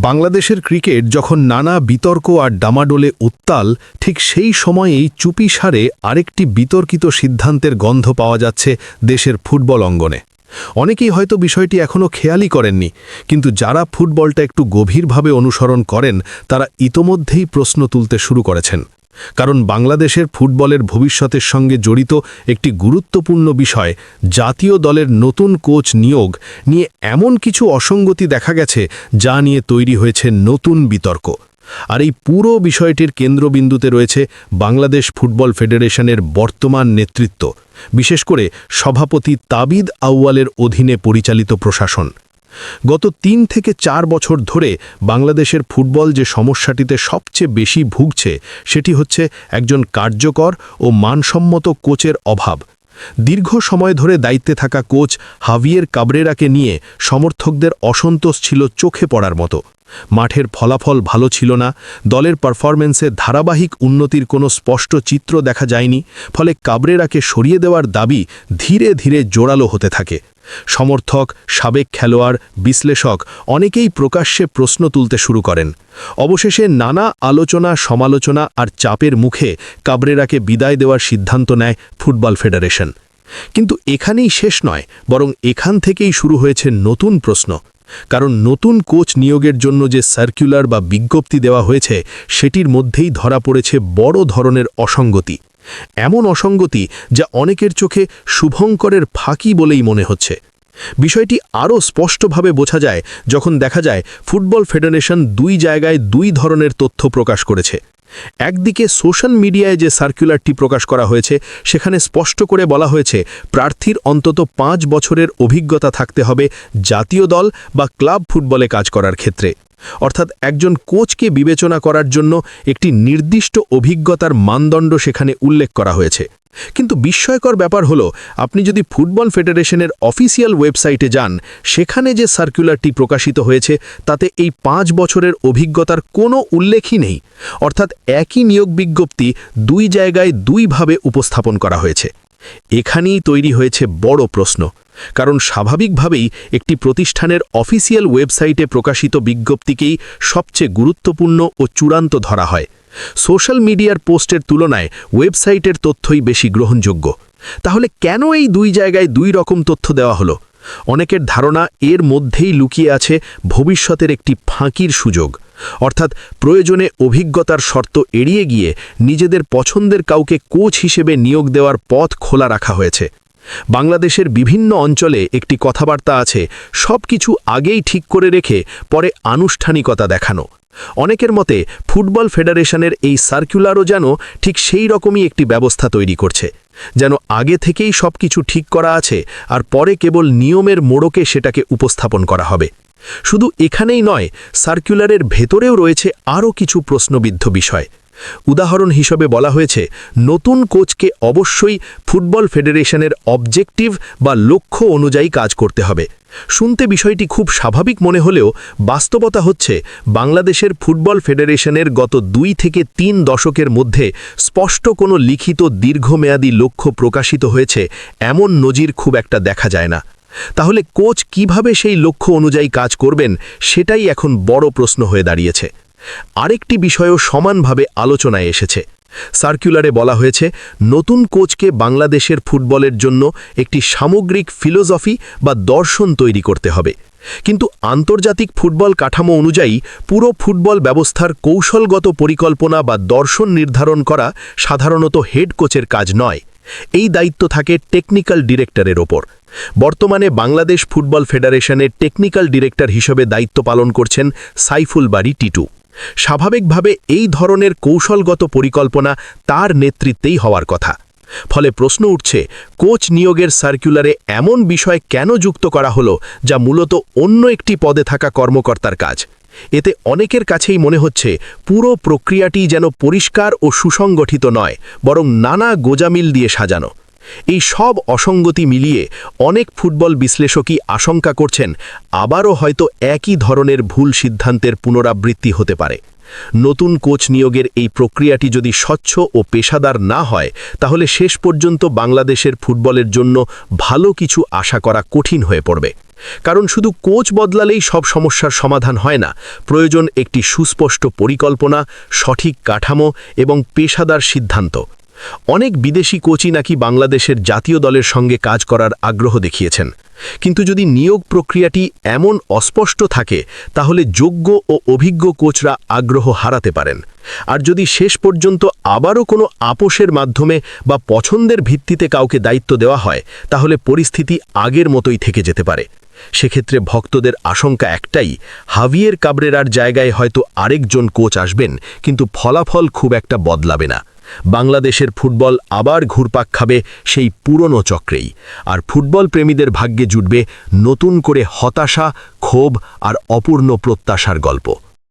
বাংলাদেশের ক্রিকেট যখন নানা বিতর্ক আর ডামাডোলে উত্তাল, ঠিক সেই সময়েই চুপিসারে আরেকটি বিতর্কিত সিদ্ধান্তের গন্ধ পাওয়া যাচ্ছে দেশের ফুটবল অঙ্গনে। অনেকেই হয়তো বিষয়টি এখনও খেয়ালই করেননি, কিন্তু যারা ফুটবলটা একটু গভীরভাবে অনুসরণ করেন তারা ইতোমধ্যেই প্রশ্ন তুলতে শুরু করেছেন। কারণ বাংলাদেশের ফুটবলের ভবিষ্যতের সঙ্গে জড়িত একটি গুরুত্বপূর্ণ বিষয়, জাতীয় দলের নতুন কোচ নিয়োগ নিয়ে এমন কিছু অসঙ্গতি দেখা গেছে যা নিয়ে তৈরি হয়েছে নতুন বিতর্ক। আর এই পুরো বিষয়টির কেন্দ্রবিন্দুতে রয়েছে বাংলাদেশ ফুটবল ফেডারেশনের বর্তমান নেতৃত্ব, বিশেষ করে সভাপতি তাবিদ আউয়ালের অধীনে পরিচালিত প্রশাসন। গত ৩ থেকে ৪ বছর ধরে বাংলাদেশের ফুটবল যে সমস্যাটিতে সবচেয়ে বেশি ভুগছে সেটি হচ্ছে একজন কার্যকর ও মানসম্মত কোচের অভাব। দীর্ঘ সময় ধরে দায়িত্বে থাকা কোচ হাভিয়ের কাবরেরাকে নিয়ে সমর্থকদের অসন্তোষ ছিল চোখে পড়ার মতো। মাঠের ফলাফল ভালো ছিল না, দলের পারফরম্যান্সে ধারাবাহিক উন্নতির কোনো স্পষ্ট চিত্র দেখা যায়নি, ফলে কাবরেরাকে সরিয়ে দেওয়ার দাবি ধীরে ধীরে জোরালো হতে থাকে। সমর্থক, সাবেক খেলোয়াড়, বিশ্লেষক অনেকেই প্রকাশ্যে প্রশ্ন তুলতে শুরু করেন। অবশেষে নানা আলোচনা, সমালোচনা আর চাপের মুখে কাবরেরাকে বিদায় দেওয়ার সিদ্ধান্ত নেয় ফুটবল ফেডারেশন। কিন্তু এখানেই শেষ নয়, বরং এখান থেকেই শুরু হয়েছে নতুন প্রশ্ন। কারণ নতুন কোচ নিয়োগের জন্য যে সার্কুলার বা বিজ্ঞপ্তি দেওয়া হয়েছে সেটির মধ্যেই ধরা পড়েছে বড় ধরনের অসঙ্গতি। এমন অসঙ্গতি যা অনেকের চোখে শুভঙ্করের ফাঁকি বলেই মনে হচ্ছে। বিষয়টি আরও স্পষ্টভাবে বোঝা যায় যখন দেখা যায় ফুটবল ফেডারেশন দুই জায়গায় দুই ধরনের তথ্য প্রকাশ করেছে। একদিকে সোশ্যাল মিডিয়ায় যে সার্কুলারটি প্রকাশ করা হয়েছে সেখানে স্পষ্ট করে বলা হয়েছে প্রার্থীর অন্তত 5 বছরের অভিজ্ঞতা থাকতে হবে জাতীয় দল বা ক্লাব ফুটবলে কাজ করার ক্ষেত্রে। অর্থাৎ একজন কোচকে বিবেচনা করার জন্য একটি নির্দিষ্ট অভিজ্ঞতার মানদণ্ড সেখানে উল্লেখ করা হয়েছে। কিন্তু বিস্ময়কর ব্যাপার হলো, আপনি যদি ফুটবল ফেডারেশনের অফিসিয়াল ওয়েবসাইটে যান, সেখানে যে সার্কুলারটি প্রকাশিত হয়েছে তাতে এই 5 বছরের অভিজ্ঞতার কোনো উল্লেখই নেই। অর্থাৎ একই নিয়োগ বিজ্ঞপ্তি দুই জায়গায় দুইভাবে উপস্থাপন করা হয়েছে। এখানেই তৈরি হয়েছে বড় প্রশ্ন, কারণ স্বাভাবিকভাবেই একটি প্রতিষ্ঠানের অফিসিয়াল ওয়েবসাইটে প্রকাশিত বিজ্ঞপ্তিকেই সবচেয়ে গুরুত্বপূর্ণ ও চূড়ান্ত ধরা হয়। সোশ্যাল মিডিয়ার পোস্টের তুলনায় ওয়েবসাইটের তথ্যই বেশি গ্রহণযোগ্য। তাহলে কেন এই দুই জায়গায় দুই রকম তথ্য দেওয়া হলো? অনেকের ধারণা এর মধ্যেই লুকিয়ে আছে ভবিষ্যতের একটি ফাঁকির সুযোগ। অর্থাৎ প্রয়োজনে অভিজ্ঞতার শর্ত এড়িয়ে গিয়ে নিজেদের পছন্দের কাউকে কোচ হিসেবে নিয়োগ দেওয়ার পথ খোলা রাখা হয়েছে। বাংলাদেশের বিভিন্ন অঞ্চলে একটি কথাবার্তা আছে, সব কিছু আগেই ঠিক করে রেখে পরে আনুষ্ঠানিকতা দেখানো। অনেকের মতে ফুটবল ফেডারেশনের এই সার্কুলারও যেন ঠিক সেই রকমই একটি ব্যবস্থা তৈরি করছে, যেন আগে থেকেই সব কিছু ঠিক করা আছে আর পরে কেবল নিয়মের মোড়কে সেটাকে উপস্থাপন করা হবে। শুধু এখানেই নয়, সার্কুলারের ভেতরেও রয়েছে আরও কিছু প্রশ্নবিদ্ধ বিষয়। উদাহরণ হিসেবে বলা হয়েছে নতুন কোচকে অবশ্যই ফুটবল ফেডারেশনের অবজেক্টিভ বা লক্ষ্য অনুযায়ী কাজ করতে হবে। শুনতে বিষয়টি খুব স্বাভাবিক মনে হলেও বাস্তবতা হচ্ছে বাংলাদেশের ফুটবল ফেডারেশনের গত 2 থেকে 3 দশকের মধ্যে স্পষ্ট কোনো লিখিত দীর্ঘমেয়াদী লক্ষ্য প্রকাশিত হয়েছে এমন নজির খুব একটা দেখা যায় না। তাহলে কোচ কিভাবে সেই লক্ষ্য অনুযায়ী কাজ করবেন সেটাই এখন বড় প্রশ্ন হয়ে দাঁড়িয়েছে। আরেকটি বিষয়ও সমানভাবে আলোচনায় এসেছে। সার্কুলারে বলা হয়েছে নতুন কোচকে বাংলাদেশের ফুটবলের জন্য একটি সামগ্রিক ফিলোসফি বা দর্শন তৈরি করতে হবে। কিন্তু আন্তর্জাতিক ফুটবল কাঠামো অনুযায়ী পুরো ফুটবল ব্যবস্থার কৌশলগত পরিকল্পনা বা দর্শন নির্ধারণ করা সাধারণত হেড কোচের কাজ নয়। এই দায়িত্ব থাকে টেকনিক্যাল ডিরেক্টরের ওপর। বর্তমানে বাংলাদেশ ফুটবল ফেডারেশনের টেকনিক্যাল ডিরেক্টর হিসেবে দায়িত্ব পালন করছেন সাইফুল বারী টিটু। স্বাভাবিকভাবে এই ধরনের কৌশলগত পরিকল্পনা তার নেতৃত্বেই হওয়ার কথা। ফলে প্রশ্ন উঠছে, কোচ নিয়োগের সার্কুলারে এমন বিষয় কেন যুক্ত করা হলো যা মূলত অন্য একটি পদে থাকা কর্মকর্তার কাজ? এতে অনেকের কাছেই মনে হচ্ছে পুরো প্রক্রিয়াটি যেন পরিষ্কার ও সুসংগঠিত নয়, বরং নানা গোজামিল দিয়ে সাজানো। এই সব অসঙ্গতি মিলিয়ে অনেক ফুটবল বিশ্লেষকই আশঙ্কা করছেন আবারও হয়তো একই ধরনের ভুল সিদ্ধান্তের পুনরাবৃত্তি হতে পারে। নতুন কোচ নিয়োগের এই প্রক্রিয়াটি যদি স্বচ্ছ ও পেশাদার না হয়, তাহলে শেষ পর্যন্ত বাংলাদেশের ফুটবলের জন্য ভালো কিছু আশা করা কঠিন হয়ে পড়বে। কারণ শুধু কোচ বদলালেই সব সমস্যার সমাধান হয় না, প্রয়োজন একটি সুস্পষ্ট পরিকল্পনা, সঠিক কাঠামো এবং পেশাদার সিদ্ধান্ত। অনেক বিদেশি কোচই নাকি বাংলাদেশের জাতীয় দলের সঙ্গে কাজ করার আগ্রহ দেখিয়েছেন, কিন্তু যদি নিয়োগ প্রক্রিয়াটি এমন অস্পষ্ট থাকে তাহলে যোগ্য ও অভিজ্ঞ কোচরা আগ্রহ হারাতে পারেন। আর যদি শেষ পর্যন্ত আবারও কোনো আপোষের মাধ্যমে বা পছন্দের ভিত্তিতে কাউকে দায়িত্ব দেওয়া হয়, তাহলে পরিস্থিতি আগের মতোই থেকে যেতে পারে। সেক্ষেত্রে ভক্তদের আশঙ্কা একটাই, হাভিয়ের কাবরেরার জায়গায় হয়তো আরেকজন কোচ আসবেন, কিন্তু ফলাফল খুব একটা বদলাবে না। বাংলাদেশের ফুটবল আবার ঘুরপাক খাবে সেই পুরনো চক্রেই, আর ফুটবল প্রেমীদের ভাগ্যে জুটবে নতুন করে হতাশা, ক্ষোভ আর অপূর্ণ প্রত্যাশার গল্প।